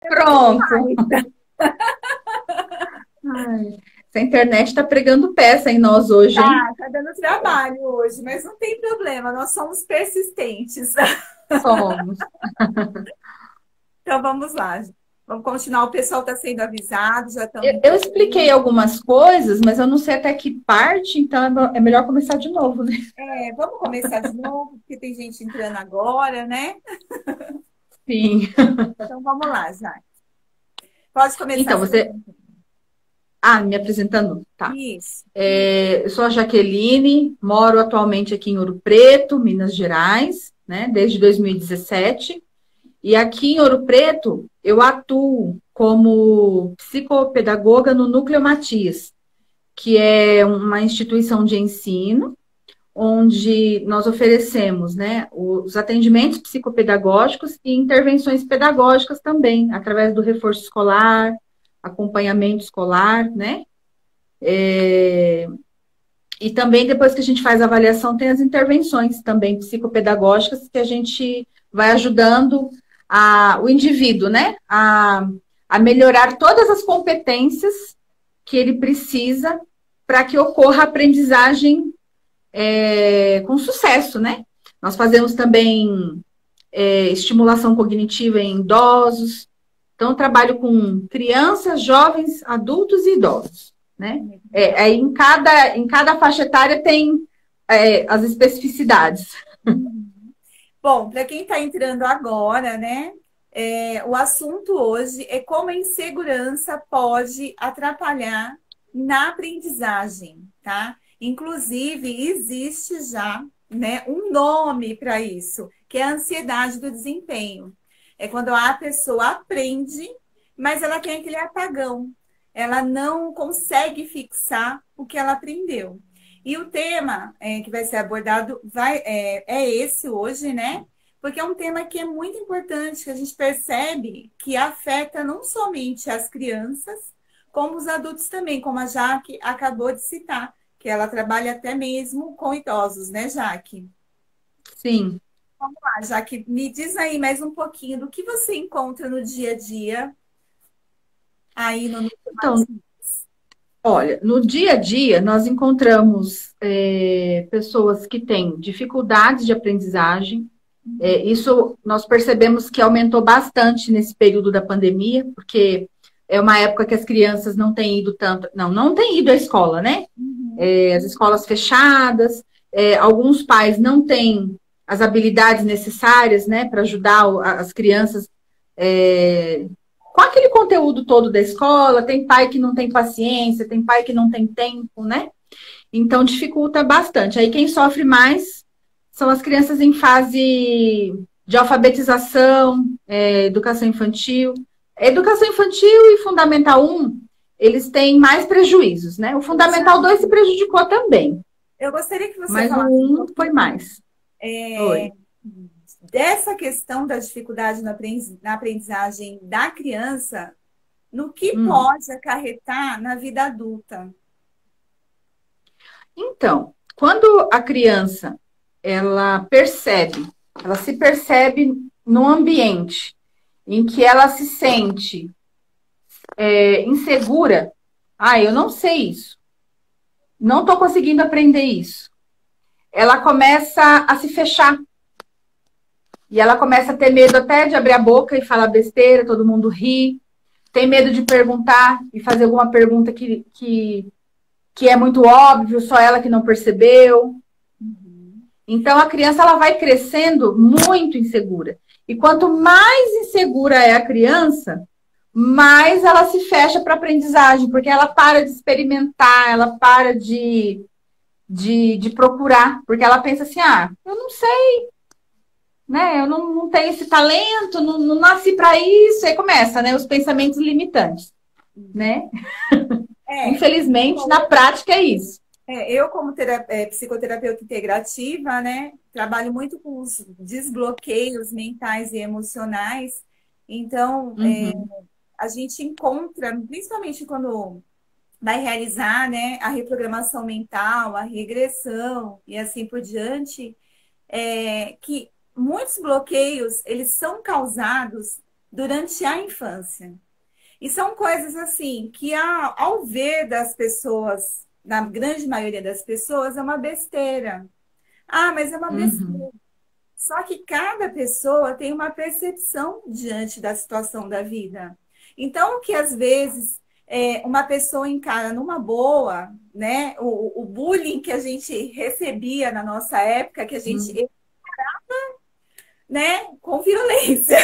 Pronto. Ai, essa internet está pregando peça em nós hoje, hein? Tá dando trabalho hoje, mas não tem problema, nós somos persistentes. Somos. Então vamos lá. Vamos continuar. O pessoal está sendo avisado, já estão Eu expliquei entrando. algumas coisas, mas eu não sei até que parte, então é melhor começar de novo, né? É, vamos começar de novo, porque tem gente entrando agora, né? Sim. Então vamos lá, já. Pode começar Então, se você. apresentando. Ah, me apresentando? Tá. Isso. Eu sou a Jaqueline, moro atualmente aqui em Ouro Preto, Minas Gerais, né? Desde 2017. E aqui em Ouro Preto, eu atuo como psicopedagoga no Núcleo Matias, que é uma instituição de ensino onde nós oferecemos, né, os atendimentos psicopedagógicos e intervenções pedagógicas também, através do reforço escolar, acompanhamento escolar, né? E também, depois que a gente faz a avaliação, tem as intervenções também psicopedagógicas que a gente vai ajudando o indivíduo, né? A melhorar todas as competências que ele precisa para que ocorra a aprendizagem com sucesso, né? Nós fazemos também estimulação cognitiva em idosos. Então, eu trabalho com crianças, jovens, adultos e idosos, né? Aí em cada faixa etária tem as especificidades. Uhum. Bom, para quem está entrando agora, né? O assunto hoje é como a insegurança pode atrapalhar na aprendizagem, tá? Inclusive, existe já, né, um nome para isso, que é a ansiedade do desempenho. É quando a pessoa aprende, mas ela tem aquele apagão. Ela não consegue fixar o que ela aprendeu. E o tema que vai ser abordado é esse hoje, né? Porque é um tema que é muito importante, que a gente percebe que afeta não somente as crianças, como os adultos também, como a Jaque acabou de citar, que ela trabalha até mesmo com idosos, né, Jaque? Sim. Ah, Jaque, me diz aí mais um pouquinho do que você encontra no dia a dia aí no Núcleo Então, Matias. olha, no dia a dia, nós encontramos pessoas que têm dificuldades de aprendizagem. Isso nós percebemos que aumentou bastante nesse período da pandemia, porque é uma época que as crianças não têm ido tanto, não têm ido à escola, né? Uhum, As escolas fechadas, alguns pais não têm as habilidades necessárias, né, para ajudar as crianças com aquele conteúdo todo da escola. Tem pai que não tem paciência, tem pai que não tem tempo, né? Então dificulta bastante. Aí quem sofre mais são as crianças em fase de alfabetização, educação infantil. Educação infantil e Fundamental 1, eles têm mais prejuízos, né? O eu Fundamental 2 se prejudicou também, eu gostaria que você mas o falasse um 1 foi pouquinho mais. é, Oi. dessa questão da dificuldade na aprendizagem da criança, no que Hum. pode acarretar na vida adulta. Então, quando a criança ela se percebe no ambiente em que ela se sente insegura. Ah, eu não sei isso. Não estou conseguindo aprender isso. Ela começa a se fechar. E ela começa a ter medo até de abrir a boca e falar besteira, todo mundo ri. Tem medo de perguntar e fazer alguma pergunta que é muito óbvio, só ela que não percebeu. Uhum. Então a criança ela vai crescendo muito insegura. E quanto mais insegura é a criança, mais ela se fecha para a aprendizagem, porque ela para de experimentar, ela para de procurar, porque ela pensa assim: ah, eu não sei, né? Eu não tenho esse talento, não nasci para isso. Aí começa, né? Os pensamentos limitantes, né? É, Infelizmente, na prática é isso. eu como psicoterapeuta integrativa, né, trabalho muito com os desbloqueios mentais e emocionais. Então, Uhum. a gente encontra, principalmente quando vai realizar, né, a reprogramação mental, a regressão e assim por diante, que muitos bloqueios eles são causados durante a infância. E são coisas assim que, ao ver das pessoas, na grande maioria das pessoas, é uma besteira. Ah, mas é uma Uhum. besteira. Só que cada pessoa tem uma percepção diante da situação da vida. Então, o que às vezes uma pessoa encara numa boa, né? O bullying que a gente recebia na nossa época, que a gente, Uhum. né, com violência.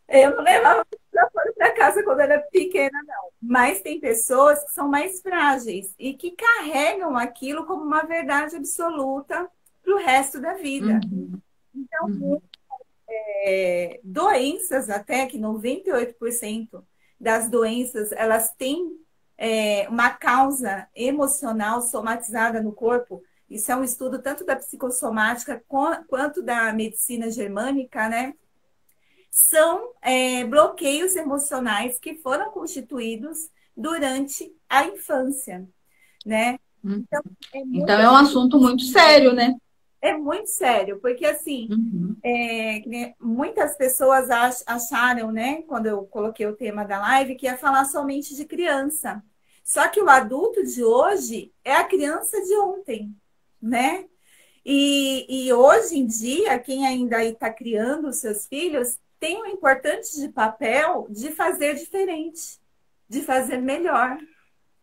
Eu não levava desaforo para casa quando era pequena, não. Mas tem pessoas que são mais frágeis e que carregam aquilo como uma verdade absoluta para o resto da vida. Uhum. Então, Uhum. doenças até que 98% das doenças elas têm uma causa emocional somatizada no corpo. Isso é um estudo tanto da psicossomática quanto da medicina germânica, né? São bloqueios emocionais que foram constituídos durante a infância, né? Uhum. Então, é Então muito é um assunto muito sério, né? É muito sério, porque assim, Uhum. que nem muitas pessoas acharam, né, quando eu coloquei o tema da live, que ia falar somente de criança. Só que o adulto de hoje é a criança de ontem, né? E hoje em dia, quem ainda está criando os seus filhos tem um importante de papel de fazer diferente, de fazer melhor,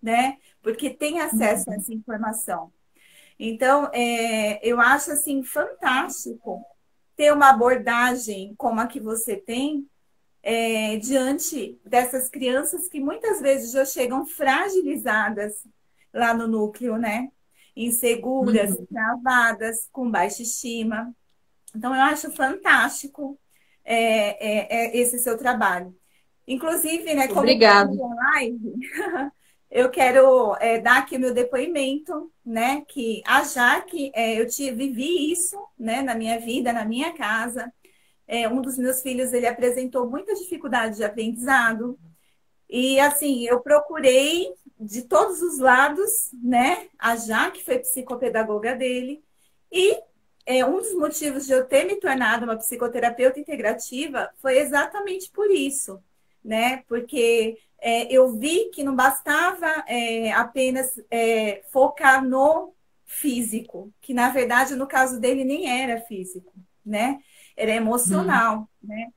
né? Porque tem acesso a Uhum. essa informação. Então, eu acho assim fantástico ter uma abordagem como a que você tem diante dessas crianças que muitas vezes já chegam fragilizadas lá no núcleo, né? Inseguras, Uhum. travadas, com baixa estima. Então, eu acho fantástico esse seu trabalho. Inclusive, né, como Obrigada. live, eu quero dar aqui o meu depoimento, né? Que a Jaque, vivi isso, né, na minha vida, na minha casa. Um dos meus filhos, ele apresentou muita dificuldade de aprendizado. E, assim, eu procurei de todos os lados, né? A Jaque foi psicopedagoga dele. E um dos motivos de eu ter me tornado uma psicoterapeuta integrativa foi exatamente por isso, né? Porque eu vi que não bastava apenas focar no físico, que na verdade no caso dele nem era físico, né? Era Uhum. emocional, né?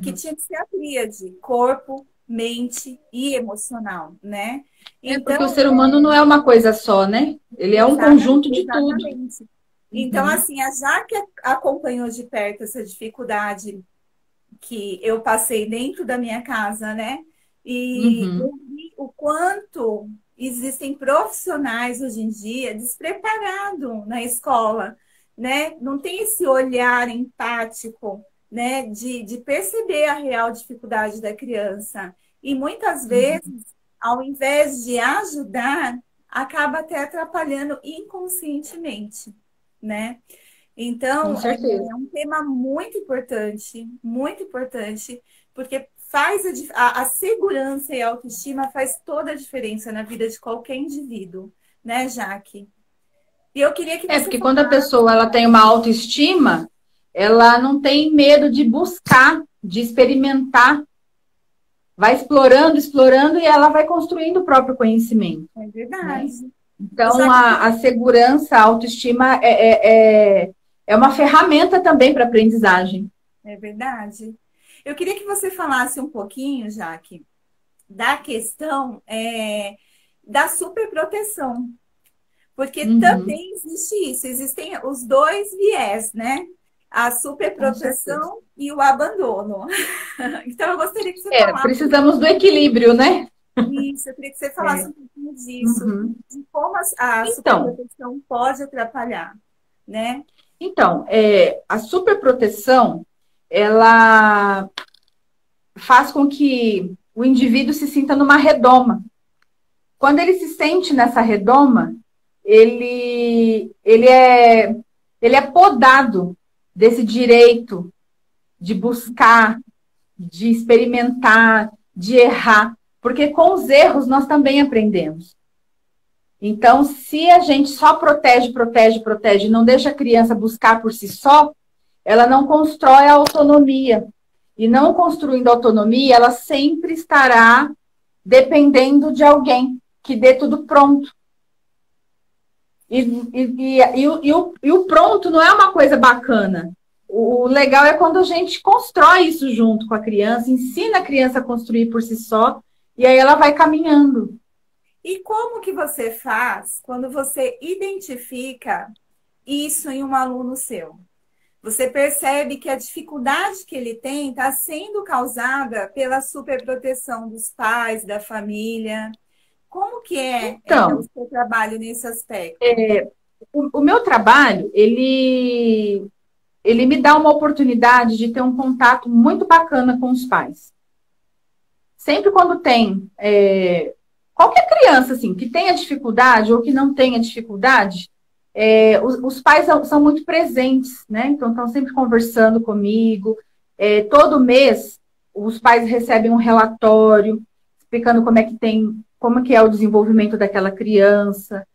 Que Uhum. tinha que ser a tríade, corpo, mente e emocional, né? É porque o Então, ser humano não é uma coisa só, né? Ele é um conjunto de tudo. exatamente. Então, Uhum. assim, a Jaque acompanhou de perto essa dificuldade que eu passei dentro da minha casa, né? E eu Uhum. vi o quanto existem profissionais hoje em dia despreparados na escola, né? Não tem esse olhar empático, né? De perceber a real dificuldade da criança. E muitas Uhum. vezes, ao invés de ajudar, acaba até atrapalhando inconscientemente, né? Com Então, certeza. é um tema muito importante, porque faz a segurança e a autoestima faz toda a diferença na vida de qualquer indivíduo, né, Jaque? E eu queria que É, você porque quando a falasse. pessoa ela tem uma autoestima, ela não tem medo de buscar, de experimentar, vai explorando, explorando e ela vai construindo o próprio conhecimento, É né? verdade. Então, Jaque, a segurança, a autoestima é uma ferramenta também para aprendizagem. é verdade. Eu queria que você falasse um pouquinho, Jaque, da questão da superproteção. Porque Uhum, também existe isso, existem os dois viés, né? A com certeza. superproteção e o abandono. Então, eu gostaria que você É, falasse um precisamos do pouquinho equilíbrio, né? disso, eu queria que você falasse É. um pouquinho disso, Uhum. de como a Então, superproteção pode atrapalhar, né? a superproteção, ela faz com que o indivíduo se sinta numa redoma. Quando ele se sente nessa redoma, ele, ele, é, ele é podado desse direito de buscar, de experimentar, de errar, porque com os erros nós também aprendemos. Então, se a gente só protege, protege, protege, não deixa a criança buscar por si só, ela não constrói a autonomia. e não construindo autonomia, ela sempre estará dependendo de alguém que dê tudo pronto. E o pronto não é uma coisa bacana. O legal é quando a gente constrói isso junto com a criança, ensina a criança a construir por si só, e aí ela vai caminhando. E como que você faz quando você identifica isso em um aluno seu? Você percebe que a dificuldade que ele tem está sendo causada pela superproteção dos pais, da família. Como que é o Então, seu trabalho nesse aspecto? o meu trabalho, ele me dá uma oportunidade de ter um contato muito bacana com os pais. Sempre quando tem qualquer criança assim que tenha dificuldade ou que não tenha dificuldade, os pais são muito presentes, né? Então estão sempre conversando comigo. Todo mês os pais recebem um relatório explicando como que é o desenvolvimento daquela criança.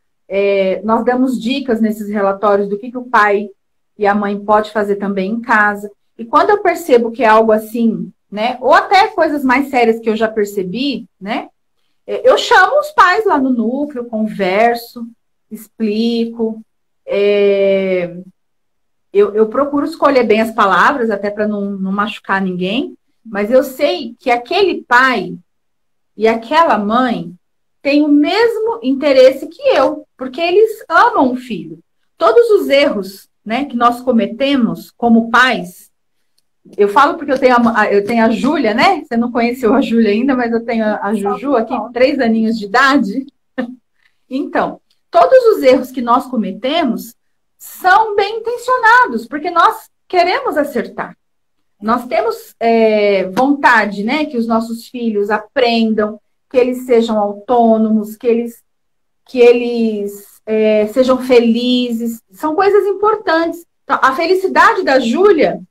Nós damos dicas nesses relatórios do que o pai e a mãe pode fazer também em casa. E quando eu percebo que é algo assim, né? Ou até coisas mais sérias que eu já percebi, né? Eu chamo os pais lá no núcleo, converso, explico. Eu procuro escolher bem as palavras, até para não machucar ninguém, mas eu sei que aquele pai e aquela mãe têm o mesmo interesse que eu, porque eles amam o filho. Todos os erros, né, que nós cometemos como pais, eu falo porque eu tenho a Júlia, né? Você não conheceu a Júlia ainda, mas eu tenho a Juju aqui, 3 aninhos de idade. Então, todos os erros que nós cometemos são bem intencionados, porque nós queremos acertar. Nós temos vontade, né, que os nossos filhos aprendam, que eles sejam autônomos, que eles sejam felizes. São coisas importantes. Então, a felicidade da Júlia,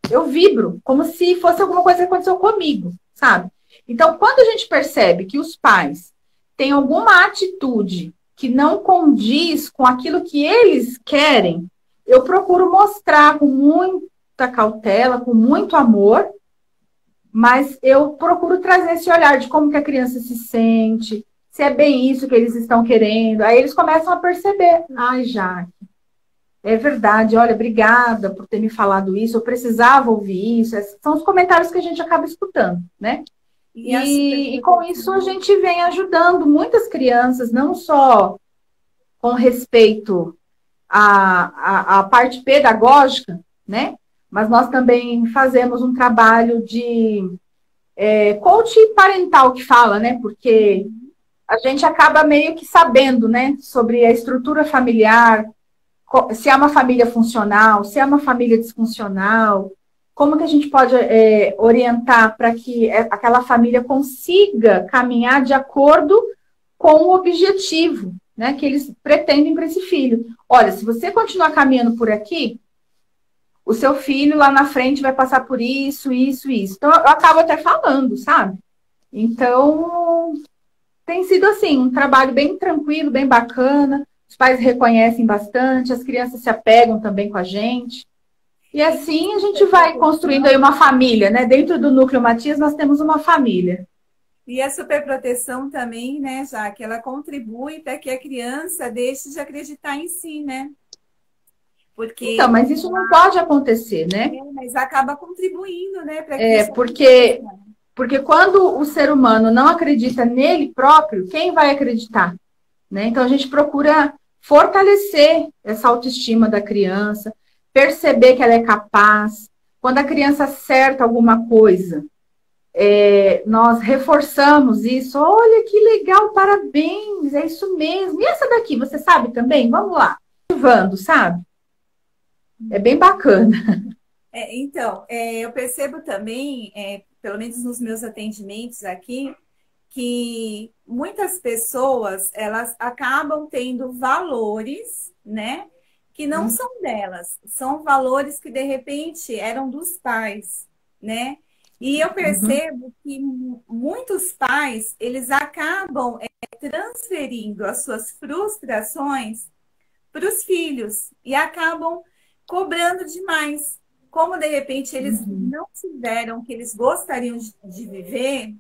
eu vibro, como se fosse alguma coisa que aconteceu comigo, sabe? Então, quando a gente percebe que os pais têm alguma atitude que não condiz com aquilo que eles querem, eu procuro mostrar com muita cautela, com muito amor, mas eu procuro trazer esse olhar de como que a criança se sente, se é bem isso que eles estão querendo. Aí eles começam a perceber. Ai, Jaque, é verdade, olha, obrigada por ter me falado isso, eu precisava ouvir isso. Esses são os comentários que a gente acaba escutando, né? E com isso a gente vem ajudando muitas crianças, não só com respeito à parte pedagógica, né? Mas nós também fazemos um trabalho de coach parental que fala, né? Porque a gente acaba meio que sabendo, né? Sobre a estrutura familiar, se é uma família funcional, se é uma família disfuncional, como que a gente pode orientar para que aquela família consiga caminhar de acordo com o objetivo, né, que eles pretendem para esse filho. Olha, se você continuar caminhando por aqui, o seu filho lá na frente vai passar por isso, isso, isso. Então, eu acabo até falando, sabe? Então, tem sido assim, um trabalho bem tranquilo, bem bacana. Os pais reconhecem bastante, as crianças se apegam também com a gente. E assim a gente vai construindo aí uma família, né? Dentro do Núcleo Matias, nós temos uma família. E a superproteção também, né, já que ela contribui para que a criança deixe de acreditar em si, né? Porque então, mas isso não pode acontecer, né? Mas acaba contribuindo, né, para que isso porque quando o ser humano não acredita nele próprio, quem vai acreditar? Né? Então a gente procura fortalecer essa autoestima da criança, perceber que ela é capaz. Quando a criança acerta alguma coisa, nós reforçamos isso. Olha que legal, parabéns, é isso mesmo. E essa daqui, você sabe também? Vamos lá. Motivando, sabe? É bem bacana. Então, eu percebo também, pelo menos nos meus atendimentos aqui, que muitas pessoas, elas acabam tendo valores, né, que não são delas, são valores que de repente eram dos pais, né? E eu percebo que muitos pais, eles acabam transferindo as suas frustrações para os filhos e acabam cobrando demais. como de repente eles não tiveram o que eles gostariam de viver,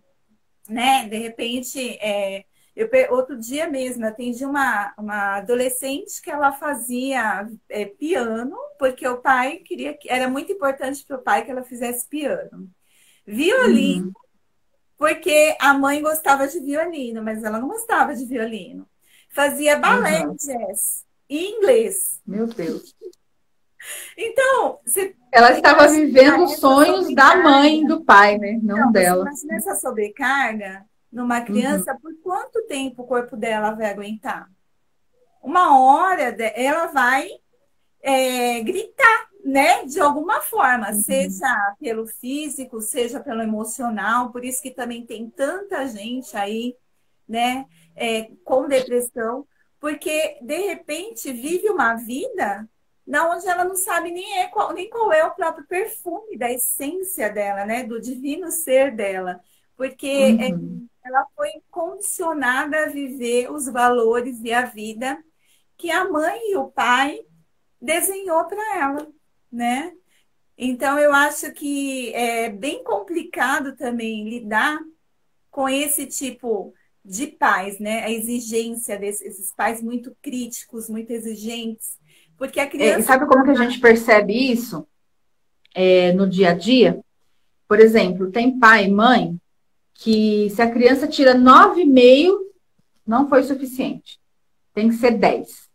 né? De repente, outro dia mesmo, atendi uma adolescente que ela fazia piano, porque o pai queria que era muito importante para o pai que ela fizesse piano. Violino, porque a mãe gostava de violino, mas ela não gostava de violino. Fazia balé, jazz e inglês. Meu Deus. Então, ela estava vivendo os sonhos da mãe e do pai, né? Não dela. Você imagina essa sobrecarga numa criança, por quanto tempo o corpo dela vai aguentar? Uma hora ela vai gritar, né? De alguma forma, seja pelo físico, seja pelo emocional. Por isso que também tem tanta gente aí, né? Com depressão, porque de repente vive uma vida na onde ela não sabe nem qual é o próprio perfume da essência dela, né? Do divino ser dela, porque ela foi condicionada a viver os valores e a vida que a mãe e o pai desenhou para ela, né? Então eu acho que é bem complicado também lidar com esse tipo de pais, né? A exigência desses pais muito críticos, muito exigentes, porque a criança... sabe como que a gente percebe isso no dia a dia? Por exemplo, tem pai e mãe que se a criança tira 9,5, não foi suficiente. Tem que ser 10.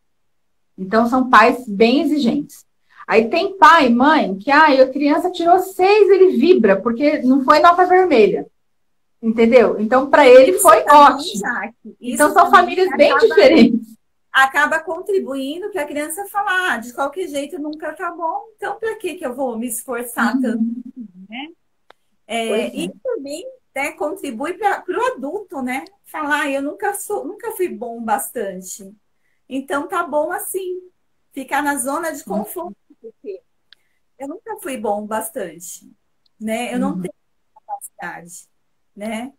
Então, são pais bem exigentes. Aí tem pai e mãe que a criança tirou 6, ele vibra, porque não foi nota vermelha. Entendeu? Então, para ele foi ótimo. Então, são famílias bem diferentes. Acaba contribuindo para a criança falar, de qualquer jeito nunca tá bom, então para que eu vou me esforçar tanto? Né? E também contribui para o adulto, né? Falar, eu nunca fui bom bastante. Então tá bom assim, ficar na zona de conforto, porque eu nunca fui bom bastante, né? Eu não tenho capacidade, né?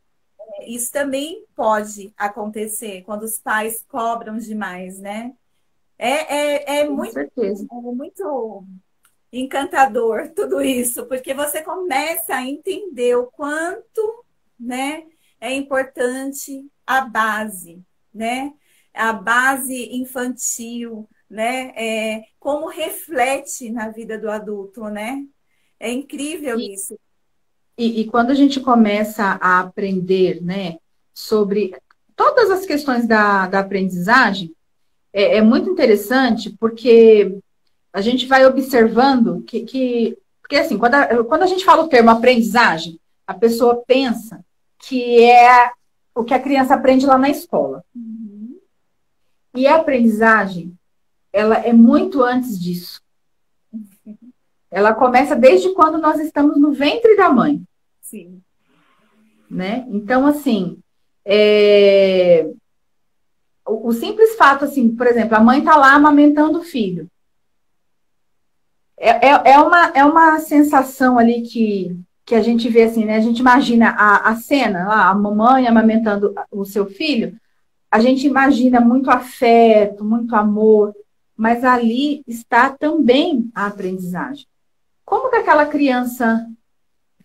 Isso também pode acontecer quando os pais cobram demais, né? Muito encantador tudo isso, porque você começa a entender o quanto, né, é importante a base, né? A base infantil, né? Como reflete na vida do adulto, né? É incrível isso. E quando a gente começa a aprender, né, sobre todas as questões da aprendizagem, é muito interessante porque a gente vai observando porque assim, quando a gente fala o termo aprendizagem, a pessoa pensa que é o que a criança aprende lá na escola. E a aprendizagem, ela é muito antes disso. Ela começa desde quando nós estamos no ventre da mãe. Sim. Né? Então, assim, o simples fato, assim, por exemplo, a mãe está lá amamentando o filho. É uma sensação ali que a gente vê assim, né? A gente imagina a cena, lá, a mamãe amamentando o seu filho, a gente imagina muito afeto, muito amor, mas ali está também a aprendizagem. Como que aquela criança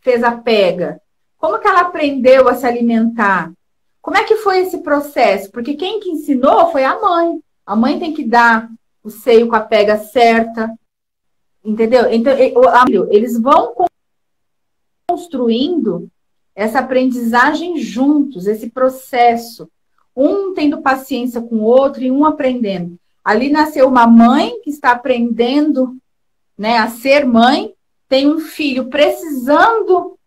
fez a pega? Como que ela aprendeu a se alimentar? Como é que foi esse processo? Porque quem que ensinou foi a mãe. A mãe tem que dar o seio com a pega certa, entendeu? Então, eles vão construindo essa aprendizagem juntos, esse processo. Um tendo paciência com o outro e um aprendendo. Ali nasceu uma mãe que está aprendendo, né, a ser mãe, tem um filho precisando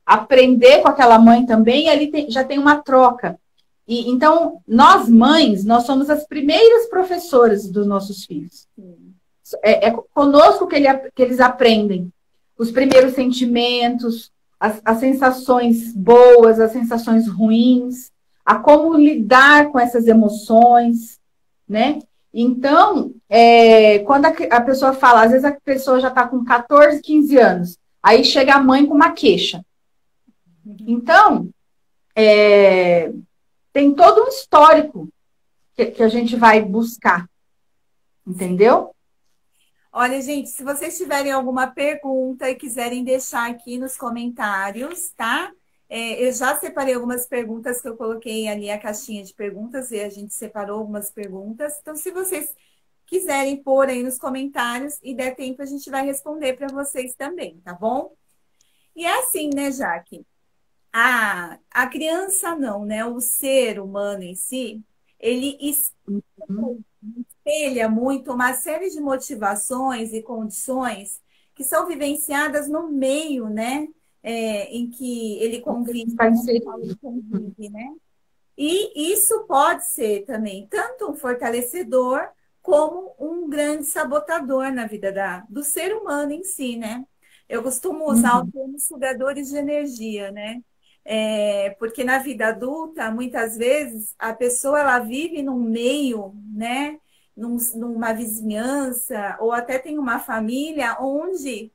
aprender com aquela mãe também, e ali já tem uma troca. E então, nós mães, nós somos as primeiras professoras dos nossos filhos. É conosco que eles aprendem os primeiros sentimentos, as sensações boas, as sensações ruins, a como lidar com essas emoções, né? Então, quando a pessoa fala, às vezes a pessoa já está com 14, 15 anos, aí chega a mãe com uma queixa. Então, tem todo um histórico que a gente vai buscar, entendeu? Olha, gente, se vocês tiverem alguma pergunta e quiserem deixar aqui nos comentários, tá? Eu já separei algumas perguntas que eu coloquei ali a caixinha de perguntas e a gente separou algumas perguntas. Então, se vocês quiserem pôr aí nos comentários e der tempo, a gente vai responder para vocês também, tá bom? E é assim, né, Jaque? A criança não, né? O ser humano em si, ele Uhum. espelha muito uma série de motivações e condições que são vivenciadas no meio, né? Em que ele convive, Está né? No qual ele inserido. convive, né? E isso pode ser também tanto um fortalecedor como um grande sabotador na vida do ser humano em si, né? Eu costumo usar o Uhum. termo sugadores de energia, né? Porque na vida adulta, muitas vezes, a pessoa ela vive num meio, né? Numa vizinhança, ou até tem uma família onde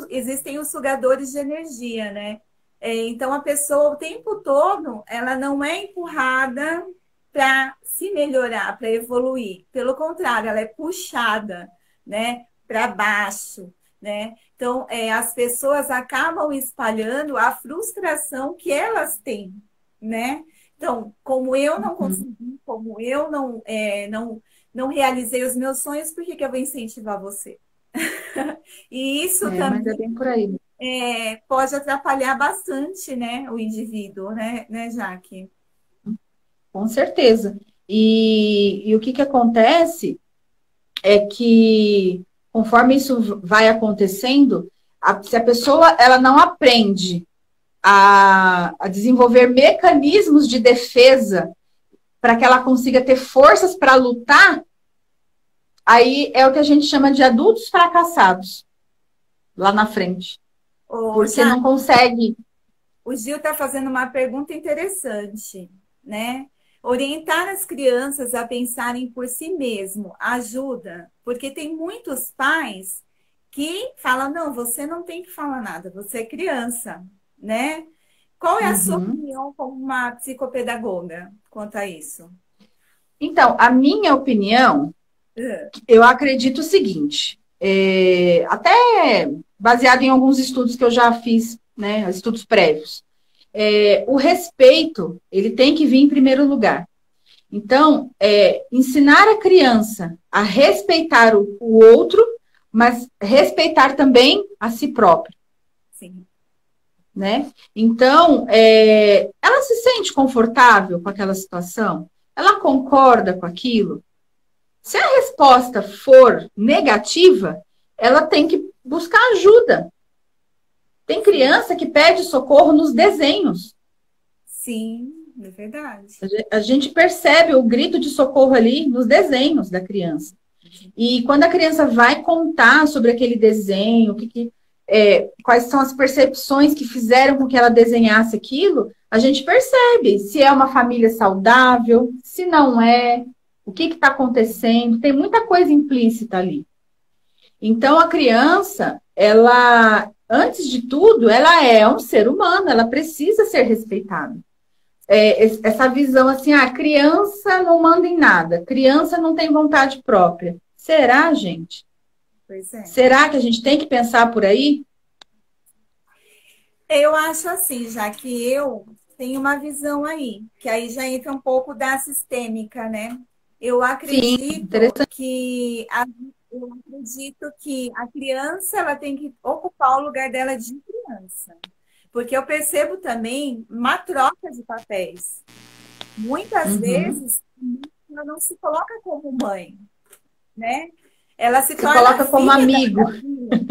existem os sugadores de energia, né? Então, a pessoa, o tempo todo, ela não é empurrada para se melhorar, para evoluir. Pelo contrário, ela é puxada, né, para baixo, né? Então, as pessoas acabam espalhando a frustração que elas têm, né? Então, como eu não Uhum. consegui, como eu não realizei os meus sonhos, por que que eu vou incentivar você? E isso Mas é também bem por aí. pode atrapalhar bastante, né, o indivíduo, né, Jaque? Com certeza. E o que acontece é que, conforme isso vai acontecendo, se a pessoa ela não aprende a desenvolver mecanismos de defesa para que ela consiga ter forças para lutar, aí é o que a gente chama de adultos fracassados lá na frente. Ô, Porque não Jaque, consegue. o Gil está fazendo uma pergunta interessante, né? Orientar as crianças a pensarem por si mesmo ajuda, porque tem muitos pais que falam, não, você não tem que falar nada, você é criança, né? Qual é a sua Uhum. opinião como uma psicopedagoga quanto a isso? Então, a minha opinião, Ah, eu acredito o seguinte, até baseado em alguns estudos que eu já fiz, né, estudos prévios, o respeito, ele tem que vir em primeiro lugar. Então, ensinar a criança a respeitar o outro, mas respeitar também a si próprio, sim, né? Então, ela se sente confortável com aquela situação? Ela concorda com aquilo? Se a resposta for negativa, ela tem que buscar ajuda. Tem criança que pede socorro nos desenhos. sim, é verdade. A gente percebe o grito de socorro ali nos desenhos da criança. E quando a criança vai contar sobre aquele desenho, quais são as percepções que fizeram com que ela desenhasse aquilo, a gente percebe se é uma família saudável, se não é, o que está acontecendo. Tem muita coisa implícita ali. Então, a criança, ela, antes de tudo, ela é um ser humano, ela precisa ser respeitada. Essa visão assim, criança não manda em nada, criança não tem vontade própria. Será, gente? Pois é. Será que a gente tem que pensar por aí? Eu acho assim, já que eu tenho uma visão aí, que aí já entra um pouco da sistêmica, né? Eu Sim, acredito interessante. que eu acredito que a criança ela tem que ocupar o lugar dela de criança. Porque eu percebo também uma troca de papéis. Muitas Uhum. vezes ela não se coloca como mãe, né? Ela se Se torna coloca como filha amigo. da filha,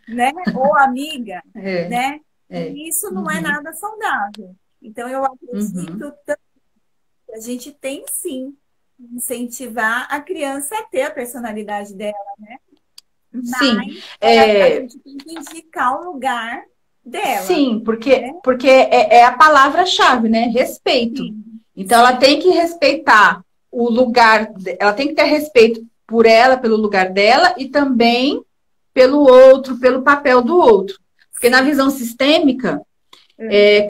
né? Ou amiga, É, né? é. E isso não é Uhum, nada saudável. Então, eu uhum. acredito que a gente tem sim que incentivar a criança a ter a personalidade dela, Sim, mas a é, gente tem que indicar o lugar dela, sim, né? porque é a palavra-chave, né? Respeito. Sim, Então, ela sim, tem que respeitar o lugar, ela tem que ter respeito por ela, pelo lugar dela, e também pelo outro, pelo papel do outro. Porque na sim. visão sistêmica, Uhum.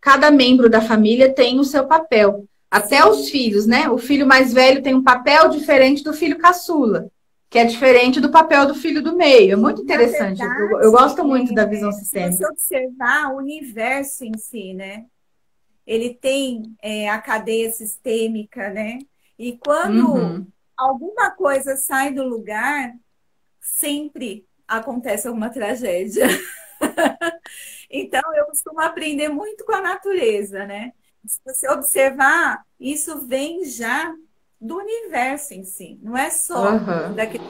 cada membro da família tem o seu papel. Até os Sim, filhos, né? O filho mais velho tem um papel diferente do filho caçula. Que é diferente do papel do filho do meio. É muito interessante. Na Eu gosto muito da verdade, visão se você sistêmica. observar o universo em si, né? Ele tem a cadeia sistêmica, né? E quando Uhum. alguma coisa sai do lugar, sempre acontece alguma tragédia. Então, eu costumo aprender muito com a natureza, né? Se você observar, isso vem já do universo em si, não é só Aham. da questão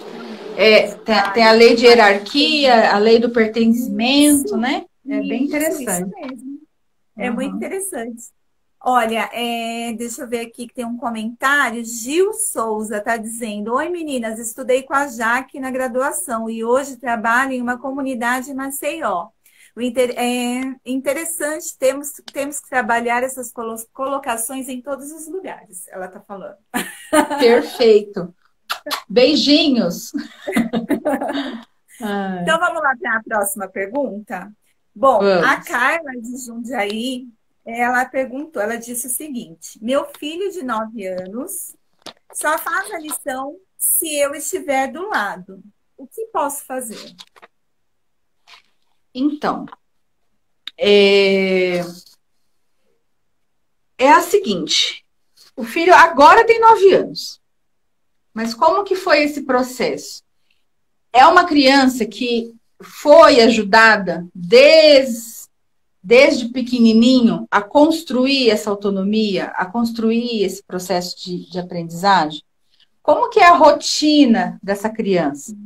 É, tem a hereditária, lei de mas hierarquia, a também lei do pertencimento, isso, né? É bem isso interessante. mesmo. É muito Uhum. interessante. Olha, deixa eu ver aqui que tem um comentário. Gil Souza está dizendo: Oi, meninas, estudei com a Jaque na graduação e hoje trabalho em uma comunidade em Maceió. É interessante, temos que trabalhar essas colocações em todos os lugares, ela está falando. Perfeito. Beijinhos. Ai, Então, vamos lá para a próxima pergunta? Bom, a vamos. Carla de Jundiaí, ela perguntou, ela disse o seguinte: meu filho de 9 anos só faz a lição se eu estiver do lado. O que posso fazer? Então, é, é a seguinte: o filho agora tem 9 anos, mas como que foi esse processo? É uma criança que foi ajudada desde pequenininho a construir essa autonomia, a construir esse processo de aprendizagem? Como que é a rotina dessa criança?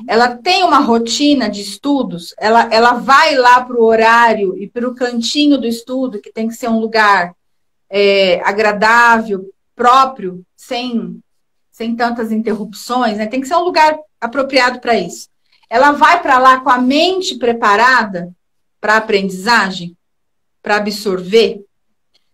Ela tem uma rotina de estudos, ela vai lá para o horário e para o cantinho do estudo, que tem que ser um lugar agradável, próprio, sem tantas interrupções, né? Tem que ser um lugar apropriado para isso. Ela vai para lá com a mente preparada para a aprendizagem, para absorver.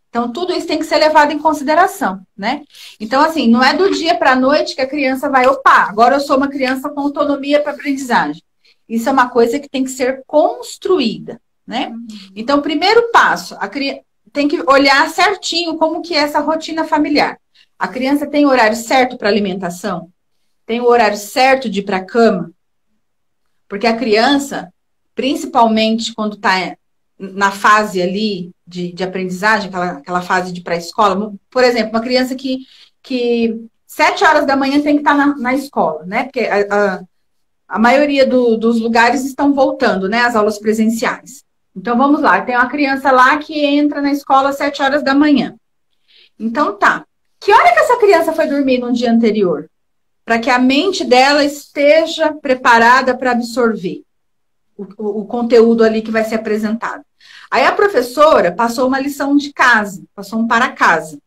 Então, tudo isso tem que ser levado em consideração, né? Então, assim, não é do dia para a noite que a criança vai, opa, agora eu sou uma criança com autonomia para aprendizagem. Isso é uma coisa que tem que ser construída, né? Então, o primeiro passo, a criança tem que olhar certinho como que é essa rotina familiar. A criança tem o horário certo para alimentação? Tem o horário certo de ir para a cama? Porque a criança, principalmente quando está na fase ali de aprendizagem, aquela fase de pré-escola, por exemplo, uma criança que 7 horas da manhã tem que estar na escola, né? Porque a maioria dos lugares estão voltando, né? As aulas presenciais. Então, vamos lá. Tem uma criança lá que entra na escola às 7 horas da manhã. Então, tá. Que hora que essa criança foi dormir no dia anterior? Para que a mente dela esteja preparada para absorver o conteúdo ali que vai ser apresentado. Aí a professora passou uma lição de casa, passou um para casa.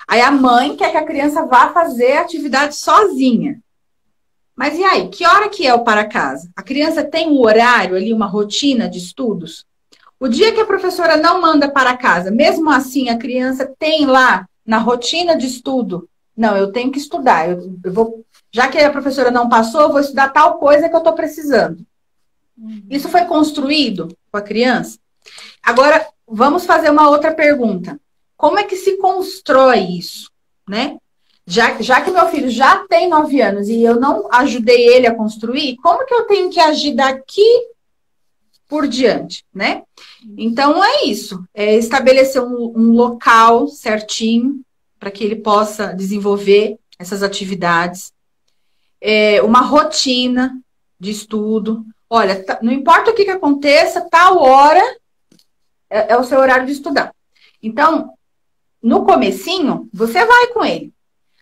Aí a mãe quer que a criança vá fazer a atividade sozinha. Mas e aí, que hora que é o para casa? A criança tem um horário ali, uma rotina de estudos? O dia que a professora não manda para casa, mesmo assim a criança tem lá na rotina de estudo, não, eu tenho que estudar, eu vou, já que a professora não passou, eu vou estudar tal coisa que eu estou precisando. Isso foi construído com a criança? Agora, vamos fazer uma outra pergunta. Como é que se constrói isso, né? Já que meu filho já tem 9 anos e eu não ajudei ele a construir, como que eu tenho que agir daqui por diante, né? Então, é isso. É estabelecer um local certinho para que ele possa desenvolver essas atividades. Uma rotina de estudo. Olha, não importa o que aconteça, tal hora é o seu horário de estudar. Então, no comecinho, você vai com ele.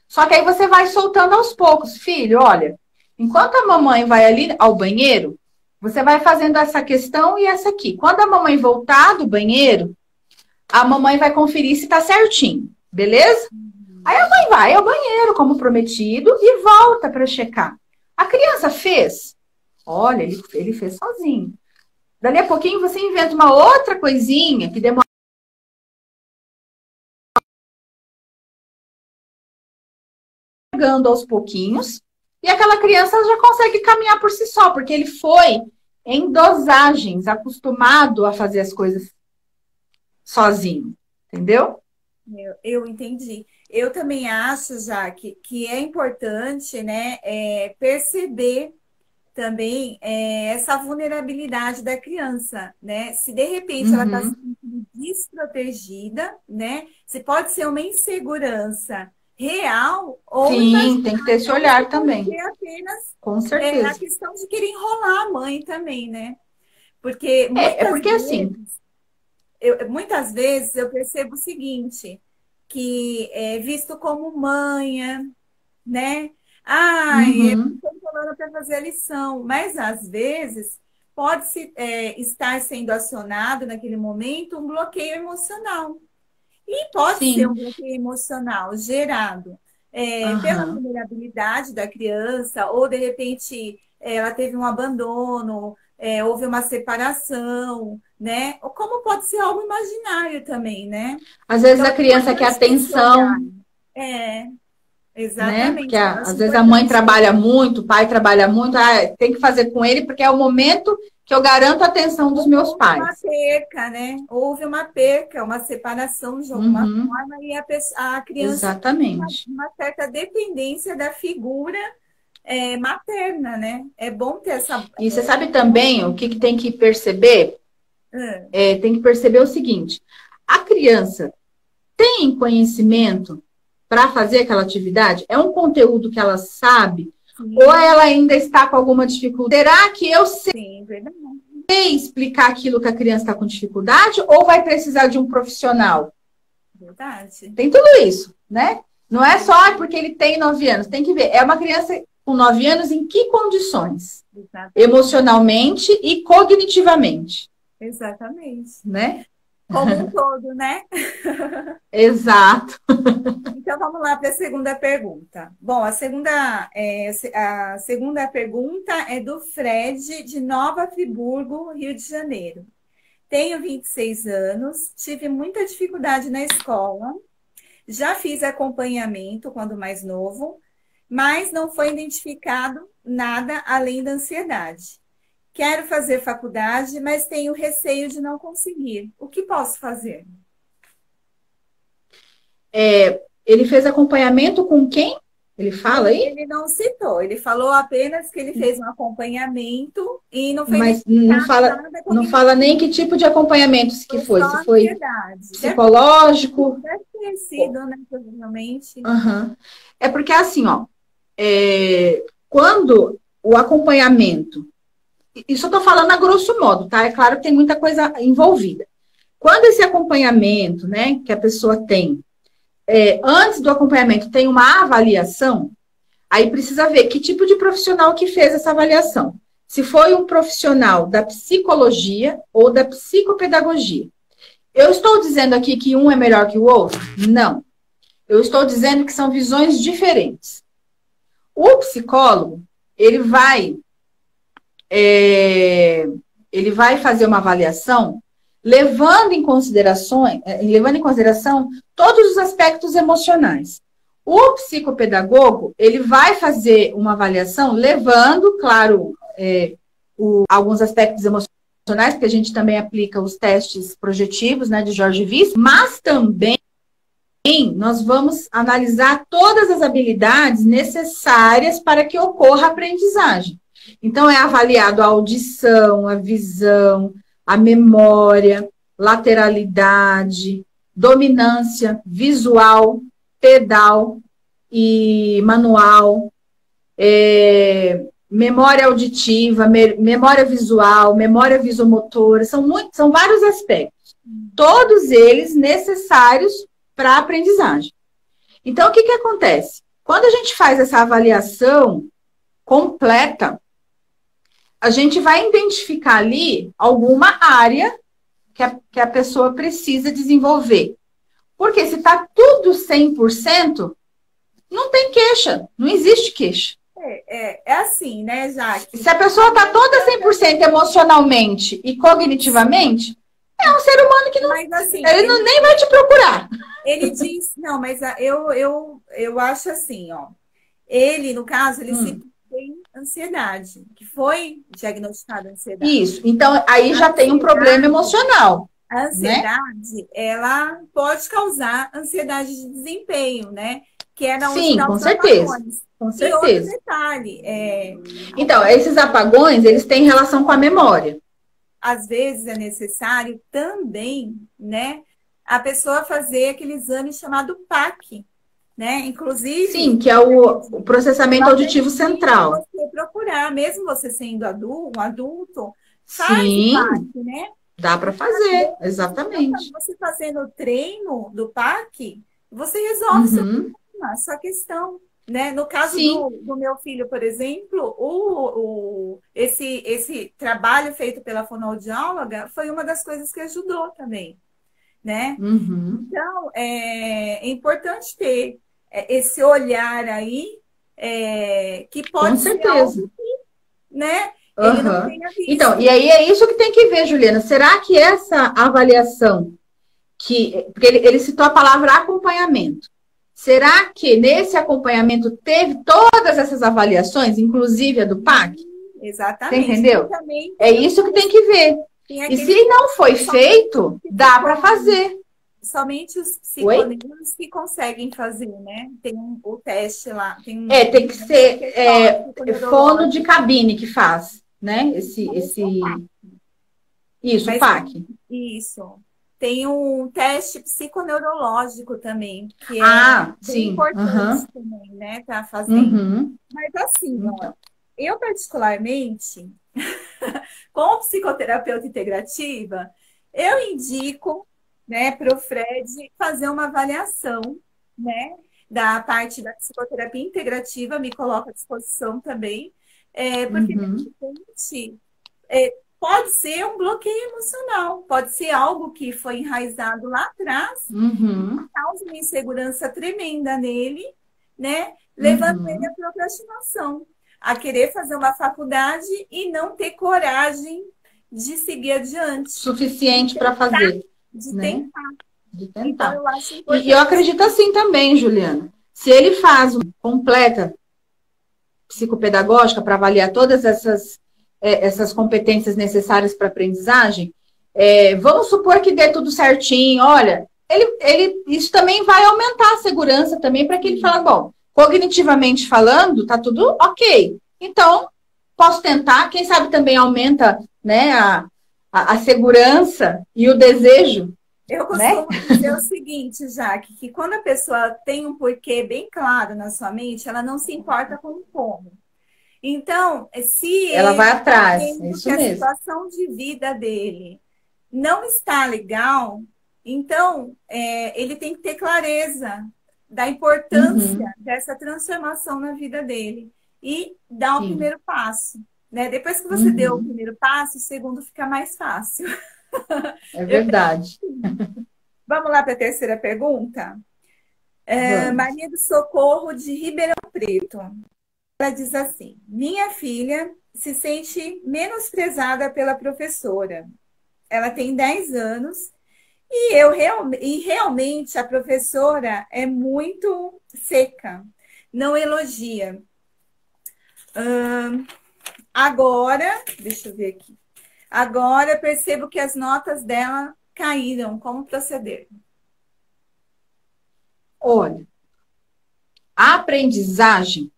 Só que aí você vai soltando aos poucos. Filho, olha, enquanto a mamãe vai ali ao banheiro, você vai fazendo essa questão e essa aqui. Quando a mamãe voltar do banheiro, a mamãe vai conferir se tá certinho, beleza? Aí a mãe vai ao banheiro, como prometido, e volta para checar. A criança fez? Olha, ele fez sozinho. Dali a pouquinho você inventa uma outra coisinha que demora chegando aos pouquinhos, e aquela criança já consegue caminhar por si só, porque ele foi em dosagens, acostumado a fazer as coisas sozinho, entendeu? Eu entendi. Eu também acho, já que é importante, né, perceber também essa vulnerabilidade da criança, né? Se de repente ela está se Uhum. sentindo desprotegida, né? Se pode ser uma insegurança real ou Sim, tem que ter imaginária, esse ou se olhar pode também, ser apenas com a certeza. questão de querer enrolar a mãe também, né? Porque É porque assim, muitas vezes eu percebo o seguinte, que é visto como manha, né? Ai, uhum, estou falando para fazer a lição, mas às vezes pode-se estar sendo acionado naquele momento um bloqueio emocional. E pode ser um sim, bloqueio emocional gerado pela aham. vulnerabilidade da criança, ou de repente ela teve um abandono, houve uma separação, né? Ou como pode ser algo imaginário também, né? Às vezes Então a é criança quer importante ter esse olhar. atenção, É, né? Porque exatamente. Eu às acho vezes a mãe importante trabalha muito, o pai trabalha muito, tem que fazer com ele porque é o momento que eu garanto a atenção dos ou meus houve uma pais. perca, né? Houve uma perca, uma separação de alguma Uhum, forma, e a criança tem exatamente. uma certa dependência da figura materna, né? É bom ter essa. E você sabe também o que tem que perceber? É, Tem que perceber o seguinte: a criança tem conhecimento para fazer aquela atividade? É um conteúdo que ela sabe? Ou sim, ela ainda está com alguma dificuldade? Será que eu sei sim, verdade. explicar aquilo que a criança está com dificuldade? Ou vai precisar de um profissional? Verdade. Tem tudo isso, né? Não é só porque ele tem 9 anos, tem que ver. É uma criança com 9 anos em que condições? Exatamente. Emocionalmente e cognitivamente, Exatamente. né? Como um todo, né? Exato. Então vamos lá para a segunda pergunta. Bom, a segunda pergunta é do Fred, de Nova Friburgo, Rio de Janeiro. Tenho 26 anos, tive muita dificuldade na escola, já fiz acompanhamento quando mais novo, mas não foi identificado nada além da ansiedade. Quero fazer faculdade, mas tenho receio de não conseguir. O que posso fazer? Ele fez acompanhamento com quem? Ele fala aí? Ele não citou, ele falou apenas que ele fez um acompanhamento e não foi Mas não identificado fala, nada não fala nem cognitivo, que tipo de acompanhamento que foi foi. só Se foi ansiedade. psicológico. Deve ter sido, né, provavelmente. Uhum. É porque assim, ó, quando o acompanhamento, isso eu tô falando a grosso modo, tá? É claro que tem muita coisa envolvida. Quando esse acompanhamento, né, que a pessoa tem, antes do acompanhamento tem uma avaliação, aí precisa ver que tipo de profissional que fez essa avaliação. Se foi um profissional da psicologia ou da psicopedagogia. Eu estou dizendo aqui que um é melhor que o outro? Não. Eu estou dizendo que são visões diferentes. O psicólogo, ele vai, é, ele vai fazer uma avaliação levando em consideração todos os aspectos emocionais. O psicopedagogo, ele vai fazer uma avaliação levando, claro, alguns aspectos emocionais, porque a gente também aplica os testes projetivos, né, de Jorge Wyss, mas também nós vamos analisar todas as habilidades necessárias para que ocorra a aprendizagem. Então, é avaliado a audição, a visão, a memória, lateralidade, dominância visual, pedal e manual, memória auditiva, memória visual, memória visomotora, são vários aspectos. Todos eles necessários para a aprendizagem. Então, o que acontece? Quando a gente faz essa avaliação completa, a gente vai identificar ali alguma área que a pessoa precisa desenvolver. Porque se está tudo 100%, não tem queixa, não existe queixa. É assim, né, Jaque? Se a pessoa está toda 100% emocionalmente e cognitivamente, é um ser humano que não, Mas assim, ele não, nem vai te procurar. ele diz, não, mas eu acho assim, ó. Ele, no caso, ele se tem ansiedade, que foi diagnosticada ansiedade. Isso. Então, aí A já tem um problema ansiedade, emocional. A né? ansiedade, ela pode causar ansiedade de desempenho, né? Que é na onde Sim, dá com os certeza. apagões. Com E outro certeza. detalhe, Então, esses apagões, eles têm relação com a memória. às vezes é necessário também, né, a pessoa fazer aquele exame chamado PAC, né? Sim, Inclusive, que é o eu processamento até auditivo indico central. você procurar, mesmo você sendo um adulto, faz o Sim, PAC, né? dá para Porque às fazer, vezes, exatamente. você fazendo o treino do PAC, você resolve seu Uhum, problema, sua questão. Né? No caso sim. do meu filho, por exemplo, esse trabalho feito pela fonoaudióloga foi uma das coisas que ajudou também, né? Uhum, Então, é importante ter esse olhar aí, que com pode ser certeza. algo, né? Ele não Aham. tenha Então, visto. e aí é isso que tem que ver, Juliana. Será que essa avaliação, porque ele citou a palavra acompanhamento. Será que nesse acompanhamento teve todas essas avaliações, inclusive a do PAC? Você Exatamente. E entendeu? também É isso que tem que ver. tem E aqueles se não foi feito, dá para fazer. somente os Oi? psiconeurônios que conseguem fazer, né? Tem o teste lá, tem É, tem que ser que é só fono de psiconeurológico, cabine que faz, né? esse é o PAC. Isso, Mas PAC. isso. Tem um teste psiconeurológico também, que é Ah, bem sim. importante Aham. também, né? Tá fazendo. Uhum. Mas assim, ó, Então. eu particularmente, como psicoterapeuta integrativa, eu indico, né, para o Fred fazer uma avaliação, né, da parte da psicoterapia integrativa, me coloco à disposição também, porque de Uhum. repente pode ser um bloqueio emocional, pode ser algo que foi enraizado lá atrás, Uhum. causa uma insegurança tremenda nele, né, levando ele à Uhum. procrastinação, a querer fazer uma faculdade e não ter coragem de seguir adiante, Suficiente para fazer, de né? tentar. De Então, tentar. eu acho E eu importante. acredito assim também, Juliana. Se ele faz uma completa psicopedagógica para avaliar todas essas competências necessárias para aprendizagem, vamos supor que dê tudo certinho. Olha, isso também vai aumentar a segurança também para que ele fale, bom, cognitivamente falando, tá tudo ok. Então, posso tentar, quem sabe também aumenta, né, a segurança e o desejo, Eu né? costumo dizer o seguinte, Jaque, que quando a pessoa tem um porquê bem claro na sua mente, ela não se importa com o como. Então, se Ela vai ele está atrás, é vendo que isso a mesmo. situação de vida dele não está legal, então ele tem que ter clareza da importância Uhum, dessa transformação na vida dele e dar o sim. primeiro passo. Né? Depois que você deu o Uhum, primeiro passo, o segundo fica mais fácil. é Eu penso verdade. assim. Vamos lá para a terceira pergunta? Vamos. Maria do Socorro de Ribeirão Preto. Ela diz assim: minha filha se sente menosprezada pela professora. Ela tem 10 anos e realmente a professora é muito seca, não elogia. Agora, deixa eu ver aqui. Agora percebo que as notas dela caíram. Como proceder? Olha, a aprendizagem,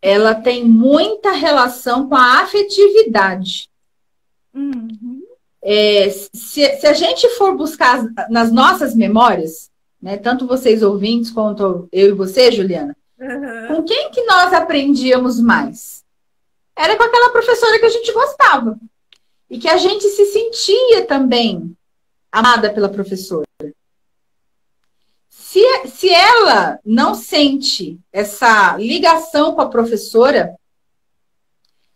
ela tem muita relação com a afetividade. Uhum, Se a gente for buscar nas nossas memórias, né, tanto vocês ouvintes quanto eu e você, Juliana, uhum. com quem que nós aprendíamos mais? Era com aquela professora que a gente gostava e que a gente se sentia também amada pela professora. Se ela não sente essa ligação com a professora,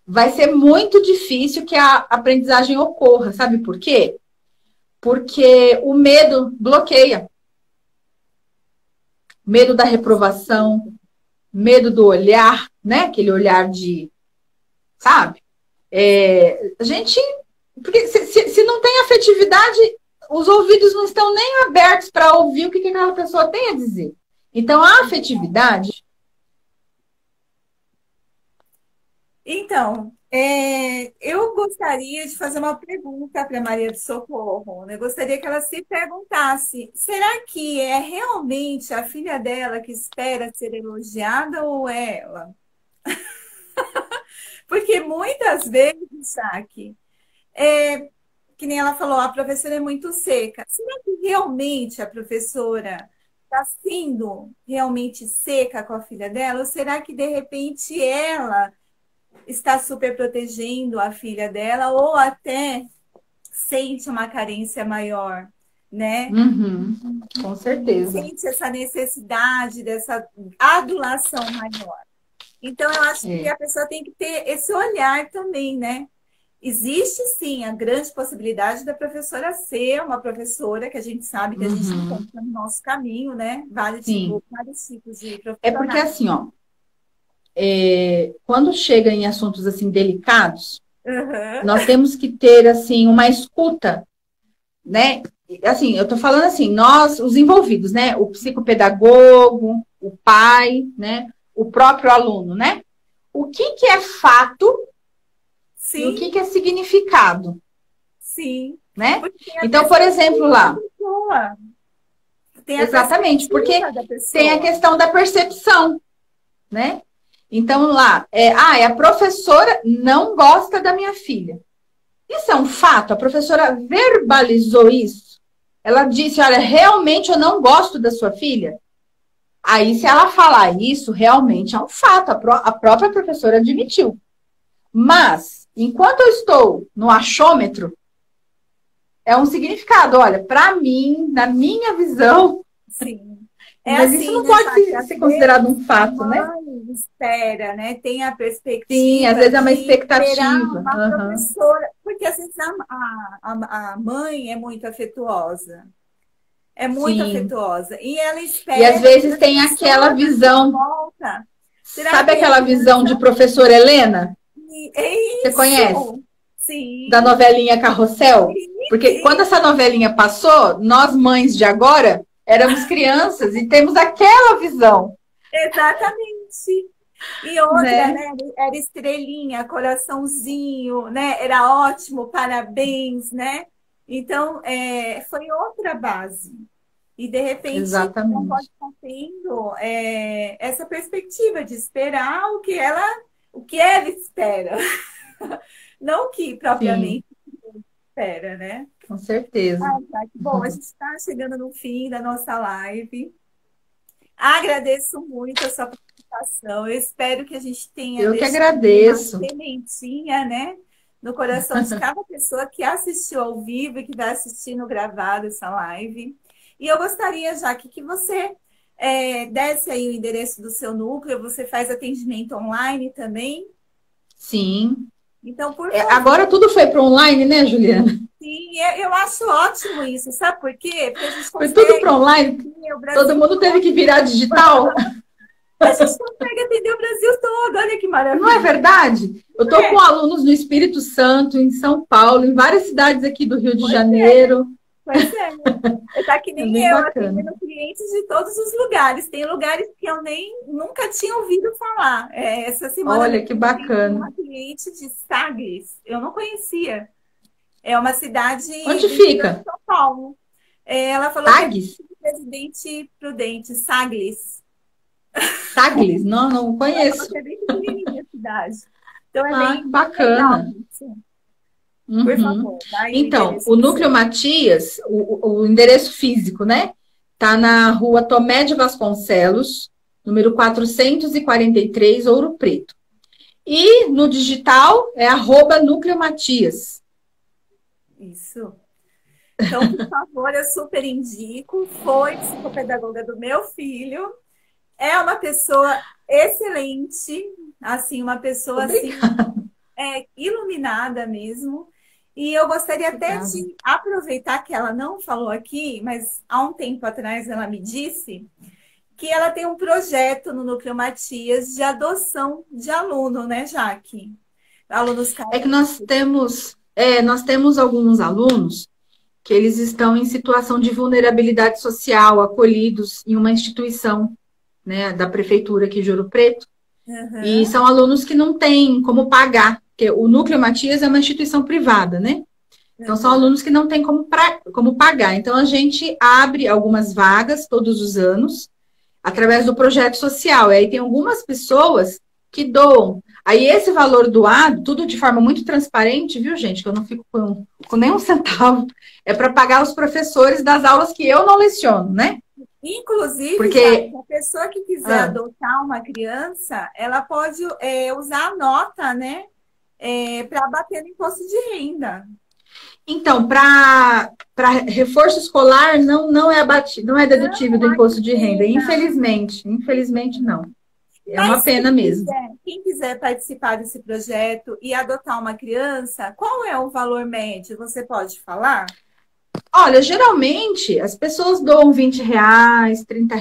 vai ser muito difícil que a aprendizagem ocorra. Sabe por quê? Porque o medo bloqueia. Medo da reprovação, medo do olhar, né? Aquele olhar de, sabe? A gente. Porque se não tem afetividade, os ouvidos não estão nem abertos para ouvir o que aquela pessoa tem a dizer. Então, a afetividade. Então, Eu gostaria de fazer uma pergunta para Maria de Socorro, né? Eu gostaria que ela se perguntasse: será que é realmente a filha dela que espera ser elogiada ou é ela? Porque muitas vezes, Jaque, que nem ela falou, a professora é muito seca. Será que realmente a professora está sendo realmente seca com a filha dela? Ou será que, de repente, ela está super protegendo a filha dela ou até sente uma carência maior, né? Uhum, com certeza. Sente essa necessidade dessa adulação maior. Então, eu acho que É. a pessoa tem que ter esse olhar também, né? Existe sim a grande possibilidade da professora ser uma professora que a gente sabe que a gente Uhum, encontra no nosso caminho, né? sim. Vários tipos de É porque profissionais. assim, ó, quando chega em assuntos assim delicados, Uhum. nós temos que ter assim uma escuta, né? Assim, eu tô falando assim, nós, os envolvidos, né? O psicopedagogo, o pai, né? O próprio aluno, né? O que que é fato e o Sim, que que é significado, sim. né? Porque tem a Então, por exemplo, perspectiva da lá, pessoa. Tem a exatamente, porque perspectiva da tem a pessoa. questão da percepção, né? Então, lá, a professora não gosta da minha filha. Isso é um fato, a professora verbalizou isso. Ela disse: olha, realmente eu não gosto da sua filha. Aí, se ela falar isso, realmente é um fato, a própria professora admitiu. Mas, enquanto eu estou no achômetro, é um significado. Olha, para mim, na minha visão, Sim. É mas isso assim, não né, pode Jaque? Às ser considerado vezes um a fato, né? mãe espera, né? Tem a Sim, às perspectiva vezes é uma de esperar expectativa. uma Uhum. professora, porque às vezes a mãe é muito afetuosa. É muito Sim. afetuosa. E ela E às espera que vezes as tem aquela pessoas em visão, volta. Será sabe que a aquela visão de criança. professora Helena? É Você conhece? isso! Da Sim, novelinha Carrossel? sim, Porque quando sim, essa novelinha passou, nós mães de agora éramos crianças e temos aquela visão, exatamente. E outra, né? né? Era estrelinha, coraçãozinho, né? Era ótimo, parabéns, né? Então, foi outra base. E, de repente, não pode Exatamente. estar tendo essa perspectiva de esperar o que ela espera, não o que Sim, propriamente espera, né? com certeza. Tá, que bom, a gente está chegando no fim da nossa live. Agradeço muito a sua participação. Eu espero que a gente tenha Eu que deixado aí uma agradeço. sementinha, né, no coração de cada pessoa que assistiu ao vivo e que vai assistir no gravado essa live. E eu gostaria, Jaque, que você desse aí o endereço do seu núcleo. Você faz atendimento online também? Sim. Então, por Agora favor. tudo foi para online, né, Juliana? Sim, eu acho ótimo isso. Sabe por quê? Porque a gente Foi tudo para consegue online. atender o Todo Brasil mundo teve que todo. virar digital. A gente consegue atender o Brasil todo. Olha que Não é maravilha. verdade? Eu estou com É, alunos no Espírito Santo, em São Paulo, em várias cidades aqui do Rio de pois é, Janeiro. pois é. Tá que É nem bem eu, bacana. atendendo clientes de todos os lugares. Tem lugares que eu nem nunca tinha ouvido falar. Essa semana Olha mesmo que eu atendi bacana. uma cliente de Sagres. Eu não conhecia. É uma cidade Onde do interior de fica? São Paulo. Ela falou que é Tagues? do Presidente Prudente, Sagres. Sagres? Não, não Ela falou conheço. que é bem pequenininha a cidade. Então é Ah, que bem legal bacana. isso. Por Uhum. favor, dá aí o Então, endereço o do Núcleo seu. Matias, o endereço físico, né? Tá na rua Tomé de Vasconcelos, número 443, Ouro Preto. E no digital é @Núcleo Matias. Isso. Então, por favor, eu super indico. Foi psicopedagoga do meu filho. É uma pessoa excelente, assim, uma pessoa assim, Obrigada. iluminada mesmo. E eu gostaria até Obrigada. de aproveitar que ela não falou aqui, mas há um tempo atrás ela me disse que ela tem um projeto no Núcleo Matias de adoção de aluno, né, Jaque? Alunos É que carentes. nós temos alguns alunos que eles estão em situação de vulnerabilidade social, acolhidos em uma instituição, né, da prefeitura aqui de Ouro Preto, e Aham. são alunos que não têm como pagar, porque o Núcleo Matias é uma instituição privada, né? Então, são alunos que não têm como pagar. Então, a gente abre algumas vagas todos os anos, através do projeto social. E aí tem algumas pessoas que doam. Aí, esse valor doado, tudo de forma muito transparente, viu, gente? Que eu não fico com nenhum centavo. É para pagar os professores das aulas que eu não leciono, né? Inclusive, Porque a pessoa que quiser adotar uma criança, ela pode usar a nota, né? Para bater no imposto de renda. Então, para reforço escolar não é abatido, não é dedutível do imposto de renda, infelizmente. Infelizmente, não. É uma pena mesmo. Quem quiser participar desse projeto e adotar uma criança, qual é o valor médio? Você pode falar? Olha, geralmente as pessoas doam R$ 20, R$ 30.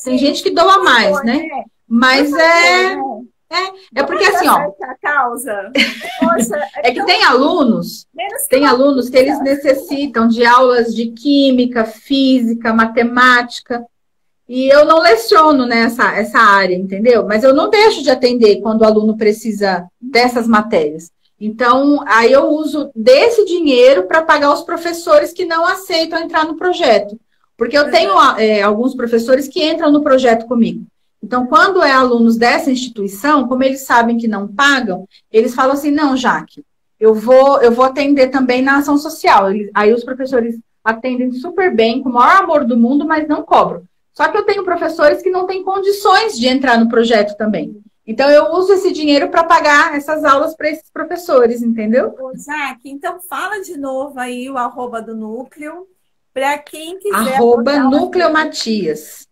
Tem gente que doa mais, né? Mas é porque assim, ó. Causa. Poxa, é que tem alunos que eles necessitam de aulas de química, física, matemática. E eu não leciono essa área, entendeu? Mas eu não deixo de atender quando o aluno precisa dessas matérias. Então, aí eu uso desse dinheiro para pagar os professores que não aceitam entrar no projeto. Porque eu tenho alguns professores que entram no projeto comigo. Então, quando é alunos dessa instituição, como eles sabem que não pagam, eles falam assim, não, Jaque, eu vou atender também na ação social. Aí os professores atendem super bem, com o maior amor do mundo, mas não cobram. Só que eu tenho professores que não têm condições de entrar no projeto também. Então, eu uso esse dinheiro para pagar essas aulas para esses professores, entendeu? Ô, Jaque, então fala de novo aí o @ do núcleo, para quem quiser. @Núcleo Matias.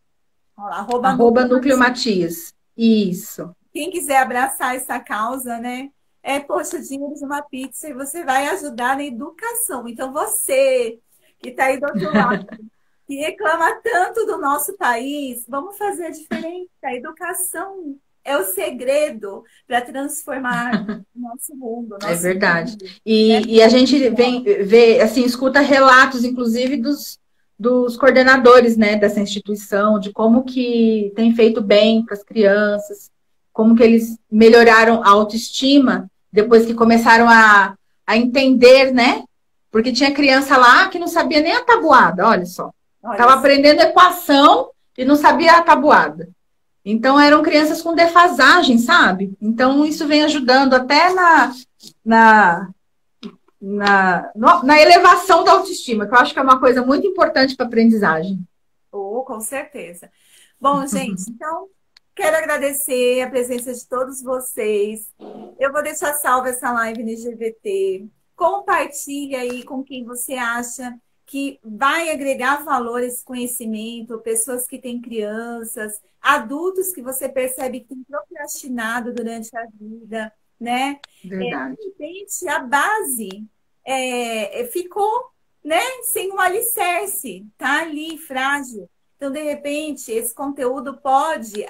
@Núcleo Matias. Isso. Quem quiser abraçar essa causa, né? Poxa, dinheiro de uma pizza e você vai ajudar na educação. Então, você que está aí do outro lado, que reclama tanto do nosso país, vamos fazer a diferença. A educação é o segredo para transformar o nosso mundo. É verdade. E a gente vê, assim, escuta relatos, inclusive, dos coordenadores, né, dessa instituição, de como que tem feito bem para as crianças, como que eles melhoraram a autoestima depois que começaram a entender, né? Porque tinha criança lá que não sabia nem a tabuada, olha só. Estava aprendendo equação e não sabia a tabuada. Então, eram crianças com defasagem, sabe? Então, isso vem ajudando até na elevação da autoestima, que eu acho que é uma coisa muito importante para a aprendizagem. Com certeza. Bom, gente, então, quero agradecer a presença de todos vocês. Eu vou deixar salva essa live no IGVT. Compartilha aí com quem você acha que vai agregar valor a esse conhecimento, pessoas que têm crianças, adultos que você percebe que têm procrastinado durante a vida, né? Verdade. De repente, a base ficou, né, sem um alicerce, tá ali, frágil. Então, de repente, esse conteúdo pode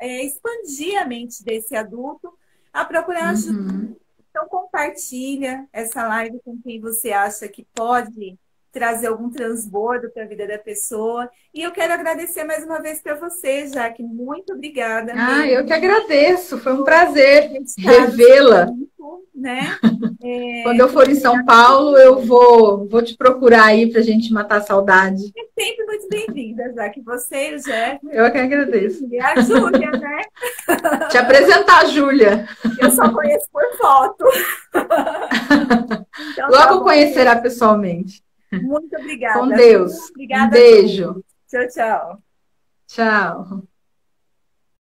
expandir a mente desse adulto a procurar ajuda. Então, compartilha essa live com quem você acha que pode trazer algum transbordo para a vida da pessoa. E eu quero agradecer mais uma vez para você, Jaque. Muito obrigada. Eu que agradeço. Foi um prazer revê-la. Né? Quando eu for em São Paulo, eu vou te procurar aí para a gente matar a saudade. É sempre muito bem-vinda, Jaque. Você e o Jeff. Eu que agradeço. E a Júlia, né? Te apresentar a Júlia. Eu só conheço por foto. Então, logo conhecerá pessoalmente. Muito obrigada. Com Deus. Obrigada. Um beijo. Tchau, tchau. Tchau.